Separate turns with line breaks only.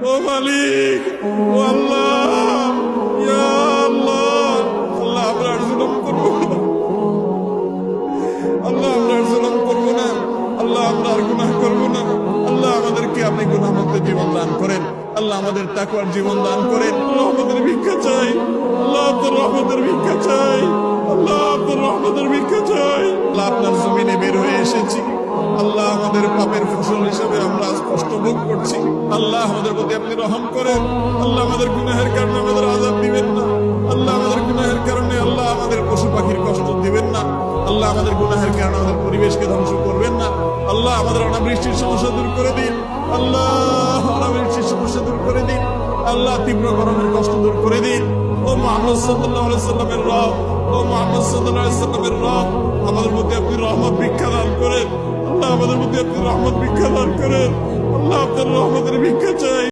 ও মালিক, ও আল্লাহ, ইয়া আল্লাহ, আল্লাহ আমরা আর জুলুম করবো না, আল্লাহ আমরা আর জুলুম করবো না, আল্লাহ আমরা আর গুনাহ করবো না। আল্লাহ আমাদেরকে আপনি গুনাহমুক্ত জীবন দান করেন, আল্লাহ আমাদের তাকওয়ার জীবন দান করেন। আল্লাহ আমাদের ভিক্ষা চাই, আল্লাহ আপনার রহমতের ভিক্ষা চাই, আল্লাহ আপনার রহমতের ভিক্ষা চাই। আল্লাহ আপনার জমিনে বের হয়ে এসেছি, আল্লাহ আমাদের পাপের ফসল হিসাবে আমরা আজ কষ্ট ভোগ করছি। আল্লাহ আমাদের প্রতি আপনি রহম করেন, আল্লাহ আমাদের গুনাহের কারণে আমাদের আযাব দিবেন না, আল্লাহ আমাদের গুনাহের কারণে আল্লাহ আমাদের পশু পাখির কষ্ট দিবেন না, আল্লাহ আমাদের গুনাহের কারণে আমাদের পরিবেশকে ধ্বংস করবেন না। আল্লাহ আমাদের অনাবৃষ্টির সমস্যা দূর করে দিন, আল্লাহ অনাবৃষ্টির সমস্যা দূর করে দিন, আল্লাহ তীব্র গরমের কষ্ট দূর করে দিন। ও মুহাম্মদ সাল্লাল্লাহু আলাইহি সাল্লামের রব, ও মুহাম্মদ সাল্লাল্লাহু আলাইহি সাল্লামের রব, আমাদের প্রতি আপনি রহমত ভিক্ষা দান করেন, আল্লাহ আমাদের প্রতি আপনি রহমত ভিক্ষা দান করেন, আল্লাহ আপনার রহমতের ভিক্ষা চাই।